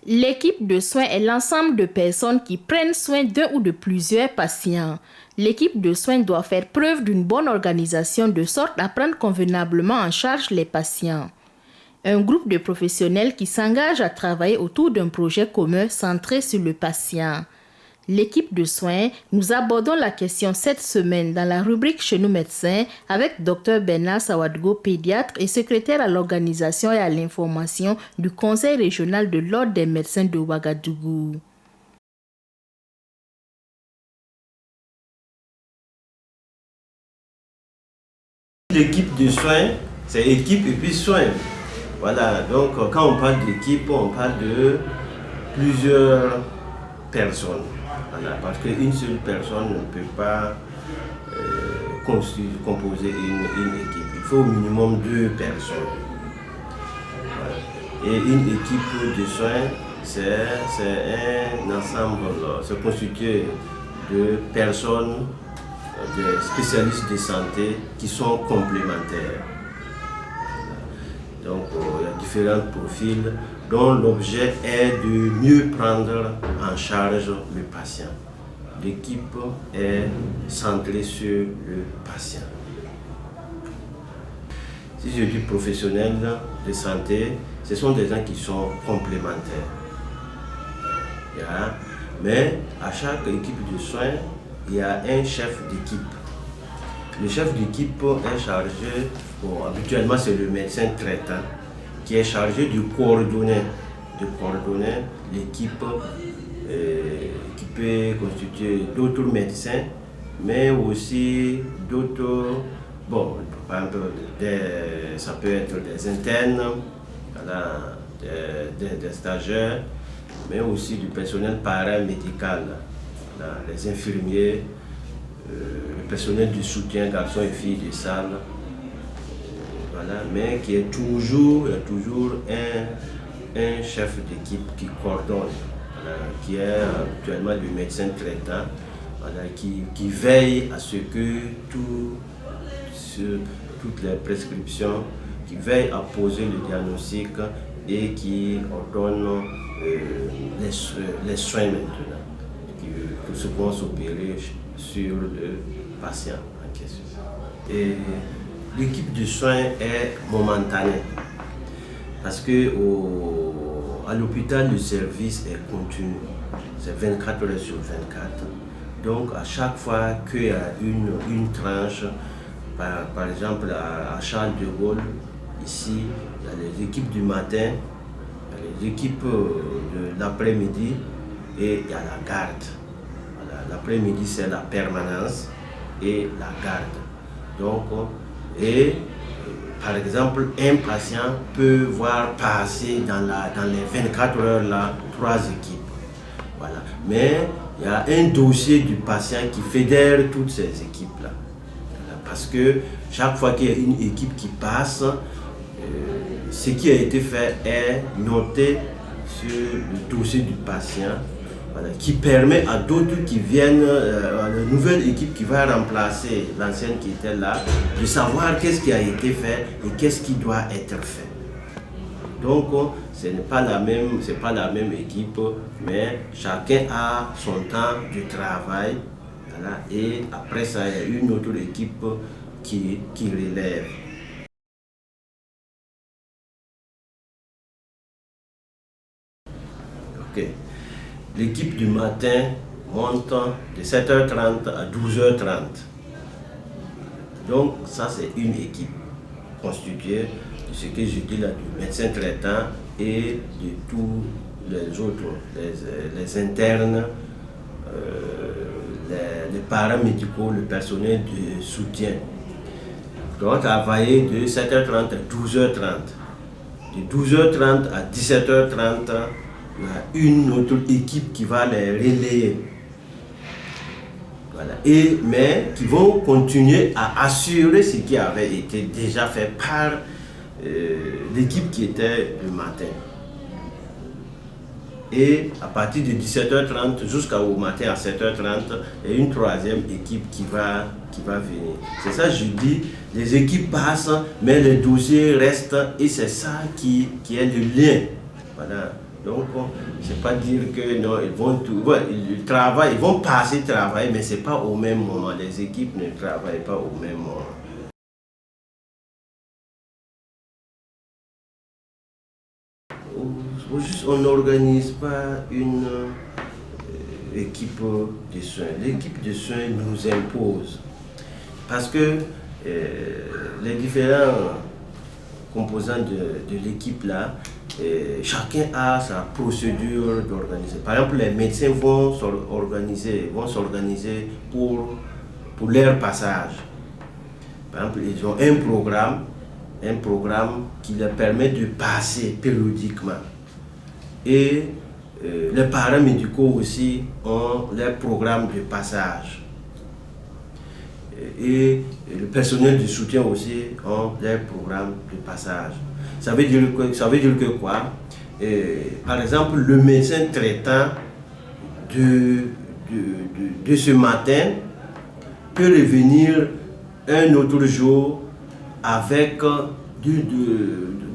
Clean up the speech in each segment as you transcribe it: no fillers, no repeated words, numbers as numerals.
L'équipe de soins est l'ensemble de personnes qui prennent soin d'un ou de plusieurs patients. L'équipe de soins doit faire preuve d'une bonne organisation de sorte à prendre convenablement en charge les patients. Un groupe de professionnels qui s'engagent à travailler autour d'un projet commun centré sur le patient. L'équipe de soins, nous abordons la question cette semaine dans la rubrique Chez nous médecins avec Dr Bernard Sawadgo, pédiatre et secrétaire à l'organisation et à l'information du Conseil régional de l'Ordre des médecins de Ouagadougou. L'équipe de soins, c'est équipe et puis soins. Voilà, donc quand on parle d'équipe, on parle de plusieurs personnes. Voilà, parce qu'une seule personne ne peut pas composer une équipe. Il faut au minimum 2 personnes. Voilà. Et une équipe de soins, c'est un ensemble, c'est constitué de personnes, des spécialistes de santé qui sont complémentaires. Donc il y a différents profils dont l'objet est de mieux prendre en charge le patient. L'équipe est centrée sur le patient. Si je dis professionnels de santé, ce sont des gens qui sont complémentaires. Mais à chaque équipe de soins, il y a un chef d'équipe. Le chef d'équipe est chargé, habituellement c'est le médecin traitant, qui est chargé de coordonner l'équipe qui peut constituer d'autres médecins, mais aussi d'autres, par exemple, ça peut être des internes, voilà, des stagiaires, mais aussi du personnel paramédical, voilà, les infirmiers, le personnel de soutien, garçons et filles de salle, voilà, mais qui est toujours, il y a toujours un chef d'équipe qui coordonne, voilà, qui est actuellement le médecin traitant, voilà, qui veille à ce que toutes les prescriptions, qui veille à poser le diagnostic et qui ordonne les soins maintenant, que ce qu'on s'opérer sur le patient en question. Et l'équipe de soins est momentanée parce que à l'hôpital le service est continu, c'est 24 heures sur 24. Donc à chaque fois qu'il y a une tranche, par exemple à Charles de Gaulle, ici, il y a les équipes du matin, il y a les équipes de l'après-midi et il y a la garde. Voilà, l'après-midi c'est la permanence et la garde. Donc, par exemple, un patient peut voir passer dans les 24 heures là 3 équipes. Voilà. Mais il y a un dossier du patient qui fédère toutes ces équipes-là. Voilà. Parce que chaque fois qu'il y a une équipe qui passe, ce qui a été fait est noté sur le dossier du patient, voilà, qui permet à d'autres qui viennent, à la nouvelle équipe qui va remplacer l'ancienne qui était là, de savoir qu'est-ce qui a été fait et qu'est-ce qui doit être fait. Donc, ce n'est pas la même équipe, mais chacun a son temps de travail. Voilà, et après ça, il y a une autre équipe qui relève. Ok. L'équipe du matin monte de 7h30 à 12h30. Donc ça c'est une équipe constituée de ce que je dis là, du médecin traitant et de tous les autres, les internes, les paramédicaux, le personnel de soutien. Donc travailler de 7h30 à 12h30. De 12h30 à 17h30, il y a une autre équipe qui va les relayer. Voilà. Mais qui vont continuer à assurer ce qui avait été déjà fait par l'équipe qui était le matin. Et à partir de 17h30 jusqu'au matin à 7h30, il y a une troisième équipe qui va venir. C'est ça, je dis, les équipes passent, mais les dossiers restent et c'est ça qui est le lien. Voilà. Donc, c'est pas dire que non, ils vont tout, ouais, ils travaillent, ils vont passer travailler, mais c'est pas au même moment. Les équipes ne travaillent pas au même moment. On n'organise pas une équipe de soins. L'équipe de soins nous impose parce que les différents composants de l'équipe là, chacun a sa procédure d'organiser. Par exemple, les médecins vont s'organiser pour leur passage. Par exemple, ils ont un programme qui leur permet de passer périodiquement. Et les paramédicaux aussi ont leur programme de passage. Et le personnel de soutien aussi ont leur programme de passage. Ça veut dire que quoi? Par exemple, le médecin traitant de ce matin peut revenir un autre jour avec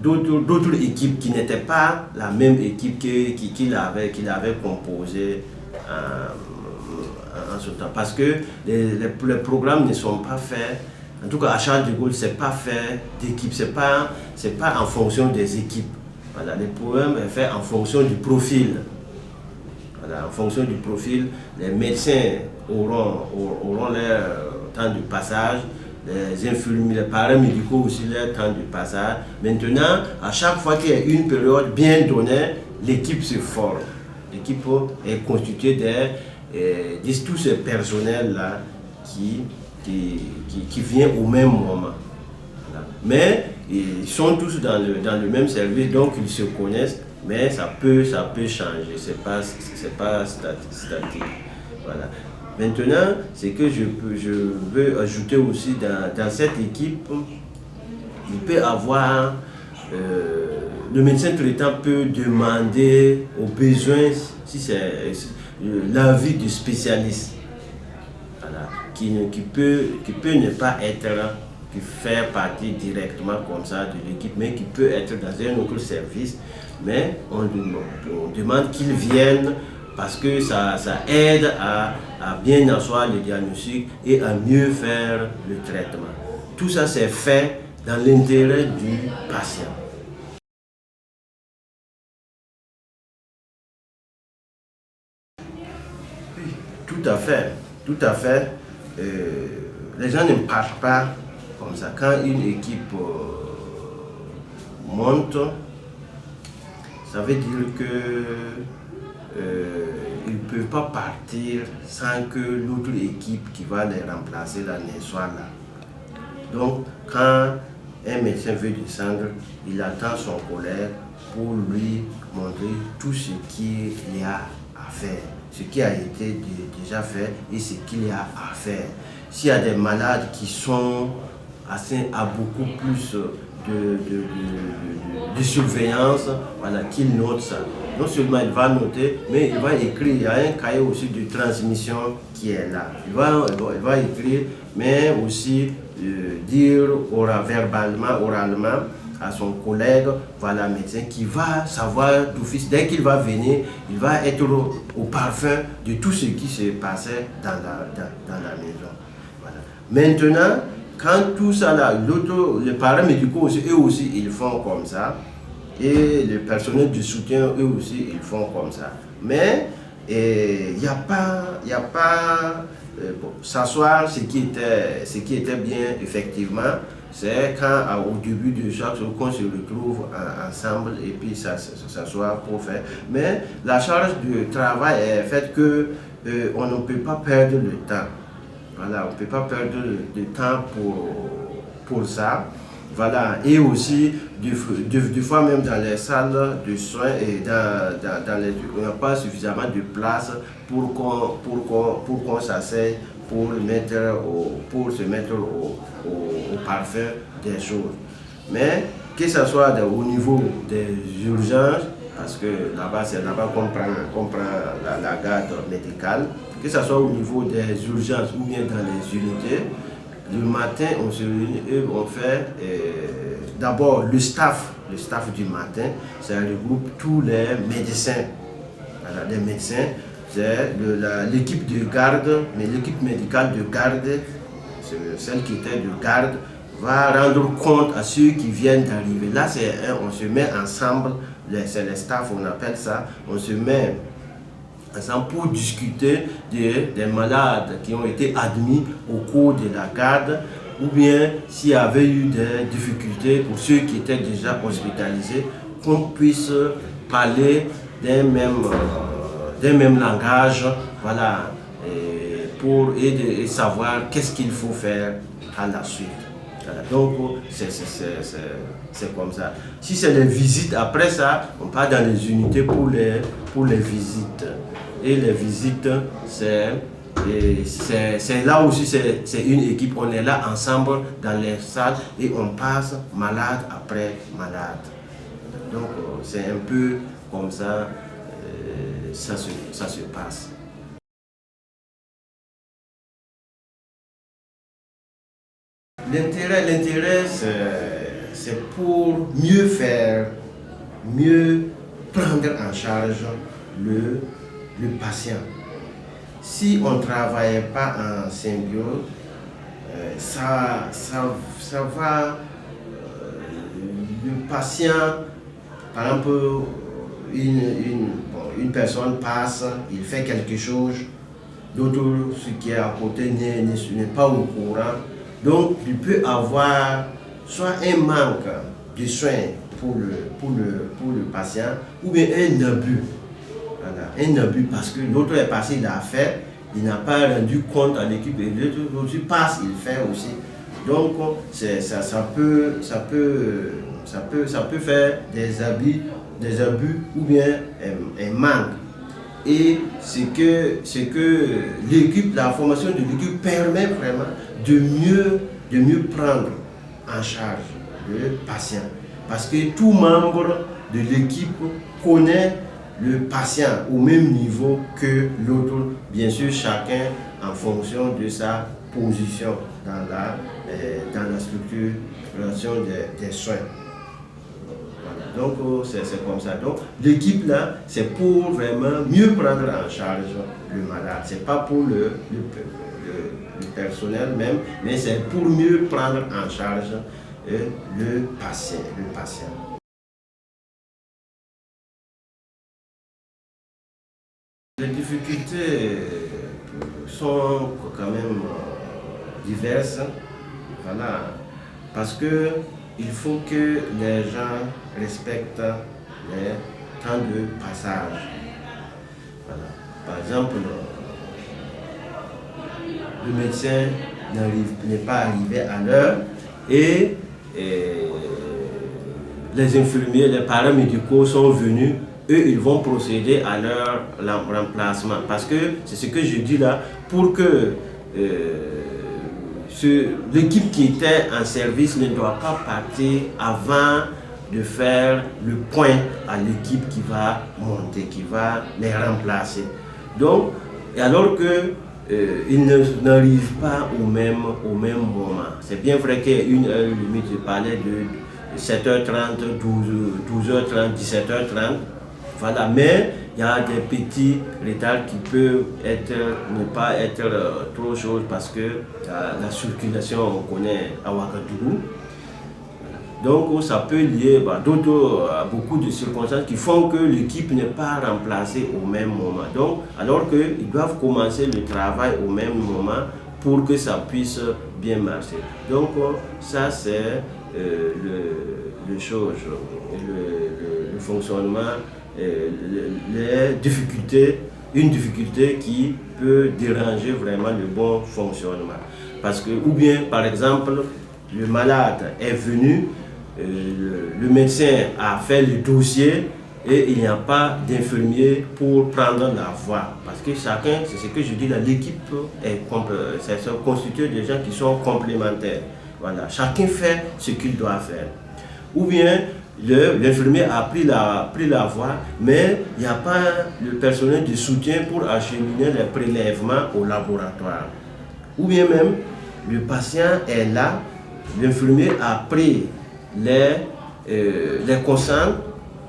d'autres équipes qui n'étaient pas la même équipe qu'il avait composée en ce temps. Parce que les programmes ne sont pas faits, en tout cas à Charles de Gaulle, ce n'est pas fait d'équipe, ce n'est pas en fonction des équipes. Voilà, les programmes sont faits en fonction du profil. Voilà, en fonction du profil, les médecins auront leur temps de passage, les infirmiers, les paramédicaux aussi leur temps de passage. Maintenant, à chaque fois qu'il y a une période bien donnée, l'équipe se forme. L'équipe est constituée de tous ces personnels-là qui viennent au même moment. Voilà. Mais ils sont tous dans le même service, donc ils se connaissent, mais ça peut changer, c'est pas statique. Voilà. Maintenant, c'est que je veux ajouter aussi dans cette équipe, il peut avoir, le médecin traitant peut demander aux besoins, si c'est l'avis du spécialiste, voilà, qui peut ne pas être, qui fait partie directement comme ça de l'équipe, mais qui peut être dans un autre service, mais on demande qu'il vienne parce que ça aide à bien asseoir le diagnostic et à mieux faire le traitement. Tout ça, c'est fait dans l'intérêt du patient. Oui, tout à fait, tout à fait. Les gens ne partent pas comme ça. Quand une équipe monte, ça veut dire que ils ne peuvent pas partir sans que l'autre équipe qui va les remplacer là ne soit là. Donc, quand un médecin veut descendre, il attend son collègue pour lui montrer tout ce qu'il y a à faire, ce qui a été déjà fait et ce qu'il y a à faire. S'il y a des malades qui sont à beaucoup plus de surveillance, voilà, qu'il note ça. Non seulement il va noter, mais il va écrire. Il y a un cahier aussi de transmission qui est là. Il va écrire, mais aussi dire oralement à son collègue, voilà, médecin, qui va savoir d'office. Dès qu'il va venir, il va être au parfum de tout ce qui se passait dans la maison. Voilà. Maintenant, quand tout ça là, les paramédicaux aussi, eux aussi, ils font comme ça. Et le personnel de soutien, eux aussi, ils font comme ça. Mais il n'y a pas bon, s'asseoir, ce qui était bien, effectivement, c'est quand au début de chaque jour qu'on se retrouve ensemble et puis s'asseoir pour faire. Mais la charge de travail est faite que on ne peut pas perdre le temps. Voilà, on ne peut pas perdre de temps pour ça. Voilà, et aussi, des fois même dans les salles de soins et on n'a pas suffisamment de place pour qu'on s'asseye pour se mettre au parfum des choses. Mais que ce soit au niveau des urgences, parce que là-bas, c'est là-bas qu'on prend la garde médicale, que ce soit au niveau des urgences ou bien dans les unités, le matin, on se réunit et on fait d'abord le staff du matin, ça regroupe tous les médecins. Voilà, les médecins, c'est l'équipe de garde, mais l'équipe médicale de garde, celle qui était de garde, va rendre compte à ceux qui viennent d'arriver. Là, on se met ensemble, c'est les staff, on appelle ça, on se met ensemble pour discuter des malades qui ont été admis au cours de la garde, ou bien s'il y avait eu des difficultés pour ceux qui étaient déjà hospitalisés, qu'on puisse parler d'un même langage, voilà, pour et savoir qu'est-ce qu'il faut faire à la suite. Voilà. Donc c'est comme ça. Si c'est les visites, après ça, on part dans les unités pour les visites. Et les visites, c'est là aussi, c'est une équipe. On est là ensemble dans les salles et on passe malade après malade. Donc c'est un peu comme ça, ça se passe. L'intérêt, c'est pour mieux faire, mieux prendre en charge le patient. Si on ne travaille pas en symbiose, ça va, le patient, par exemple, une personne passe, il fait quelque chose, l'autre, ce qui est à côté, n'est pas au courant. Donc, il peut avoir soit un manque de soins pour le patient, ou bien un abus. Voilà, un abus parce que l'autre est passé, il a fait, il n'a pas rendu compte à l'équipe, et l'autre passe, il fait aussi. Donc, ça peut faire des abus ou bien un manque. Et ce que l'équipe, la formation de l'équipe permet vraiment de mieux prendre en charge le patient. Parce que tout membre de l'équipe connaît le patient au même niveau que l'autre, bien sûr chacun en fonction de sa position dans la structuration des soins. Voilà. Donc c'est comme ça. Donc l'équipe là, c'est pour vraiment mieux prendre en charge le malade. C'est pas pour le personnel même, mais c'est pour mieux prendre en charge le patient. Les difficultés sont quand même diverses, voilà, parce que il faut que les gens respectent les temps de passage. Voilà. Par exemple, le médecin n'est pas arrivé à l'heure et les infirmiers, les paramédicaux sont venus. Eux, ils vont procéder à leur remplacement. Parce que, c'est ce que je dis là, pour que l'équipe qui était en service ne doit pas partir avant de faire le point à l'équipe qui va monter, qui va les remplacer. Donc, alors que ils n'arrivent pas au même moment. C'est bien vrai qu'il y a une heure limite, je parlais de 7h30, 12h30, 17h30. Voilà, mais il y a des petits retards qui peuvent ne pas être trop chauds parce que la circulation, on connaît à Ouagadougou. Donc ça peut lier beaucoup de circonstances qui font que l'équipe n'est pas remplacée au même moment. Donc, alors qu'ils doivent commencer le travail au même moment pour que ça puisse bien marcher. Donc ça c'est le fonctionnement. Les difficultés, une difficulté qui peut déranger vraiment le bon fonctionnement. Parce que, ou bien, par exemple, le malade est venu, le médecin a fait le dossier et il n'y a pas d'infirmier pour prendre la voix. Parce que chacun, c'est ce que je dis là, l'équipe est constituée de gens qui sont complémentaires. Voilà, chacun fait ce qu'il doit faire. Ou bien, l'infirmier a pris la voie, mais il n'y a pas le personnel de soutien pour acheminer les prélèvements au laboratoire. Ou bien même, le patient est là, l'infirmier a pris les concentre,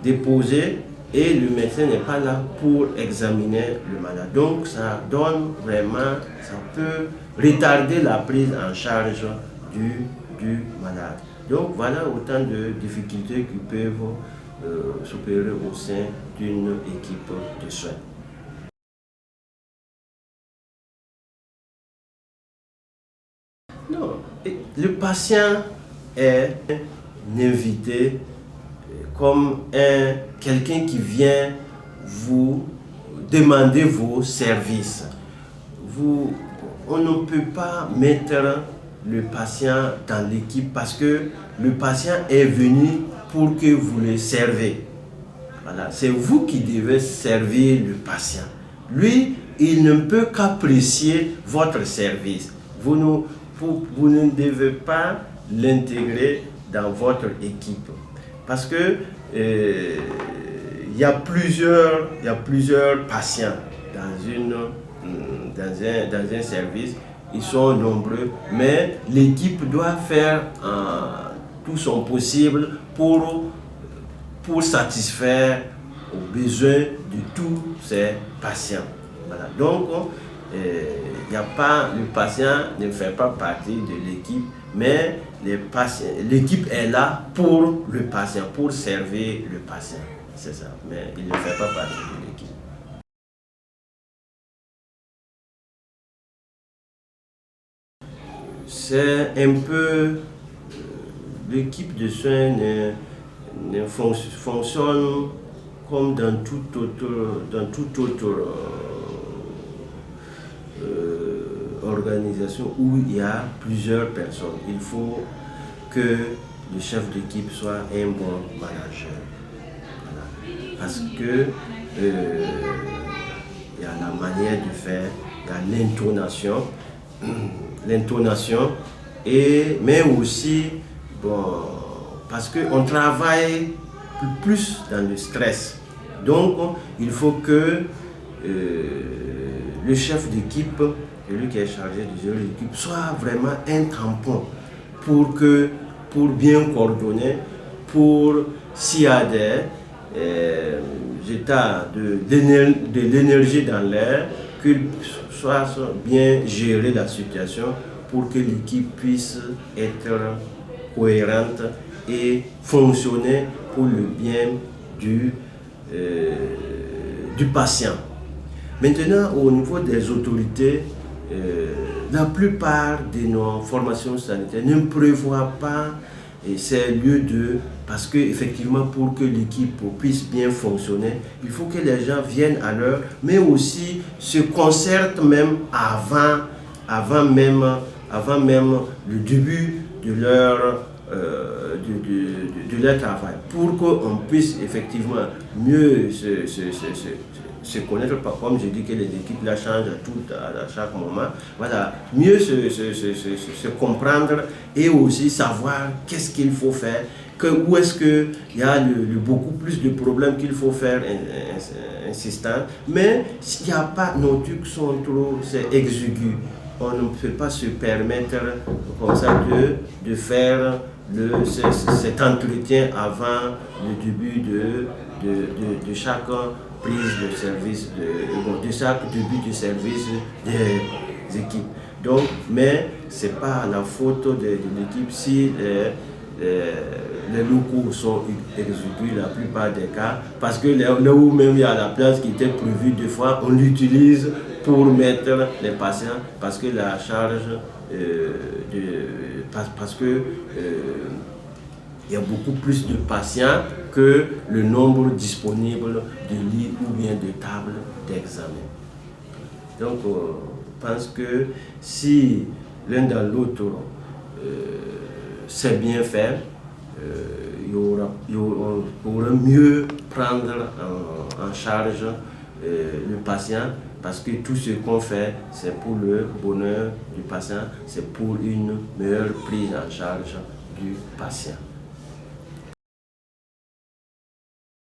déposer, et le médecin n'est pas là pour examiner le malade. Donc ça donne vraiment, ça peut retarder la prise en charge du malade. Donc voilà autant de difficultés qui peuvent s'opérer au sein d'une équipe de soins. Non, le patient est invité comme quelqu'un qui vient vous demander vos services. On ne peut pas mettre le patient dans l'équipe parce que le patient est venu pour que vous le servez. Voilà, c'est vous qui devez servir le patient. Lui, il ne peut qu'apprécier votre service. Vous ne devez pas l'intégrer dans votre équipe. Parce que il y a plusieurs patients dans un service. Ils sont nombreux, mais l'équipe doit faire tout son possible pour satisfaire aux besoins de tous ces patients. Voilà. Donc, le patient ne fait pas partie de l'équipe, mais l'équipe est là pour le patient, pour servir le patient. C'est ça, mais il ne fait pas partie de l'équipe. C'est un peu... L'équipe de soins fonctionne comme dans toute autre organisation où il y a plusieurs personnes. Il faut que le chef d'équipe soit un bon manager. Voilà. Parce que il y a la manière de faire, il y a l'intonation, mais aussi parce qu'on travaille plus dans le stress. Donc il faut que le chef d'équipe, celui qui est chargé de gérer l'équipe, soit vraiment un tampon pour bien coordonner, pour s'il y a des états de l'énergie dans l'air, qu'il soit bien gérer la situation pour que l'équipe puisse être cohérente et fonctionner pour le bien du patient. Maintenant, au niveau des autorités, la plupart de nos formations sanitaires ne prévoient pas ces lieux parce que effectivement, pour que l'équipe puisse bien fonctionner, il faut que les gens viennent à l'heure, mais aussi se concertent même avant même le début de leur travail, pour qu'on puisse effectivement mieux se connaître, comme je dis que les équipes la changent à chaque moment, voilà, mieux se comprendre et aussi savoir qu'est-ce qu'il faut faire, où est-ce qu'il y a beaucoup plus de problèmes qu'il faut faire insistant, mais s'il n'y a pas, nos trucs sont trop exigus, on ne peut pas se permettre comme ça de faire cet entretien avant le début de chaque prise de service, de chaque début de service des équipes. Donc, mais ce n'est pas la faute de l'équipe si les locaux sont exigus la plupart des cas, parce que là où même il y a la place qui était prévue, des fois on l'utilise pour mettre les patients, parce que la charge parce que il y a beaucoup plus de patients que le nombre disponible de lits ou bien de tables d'examen. Donc, je pense que si l'un dans l'autre sait bien faire, il y aura mieux prendre en charge le patient, parce que tout ce qu'on fait, c'est pour le bonheur du patient, c'est pour une meilleure prise en charge du patient.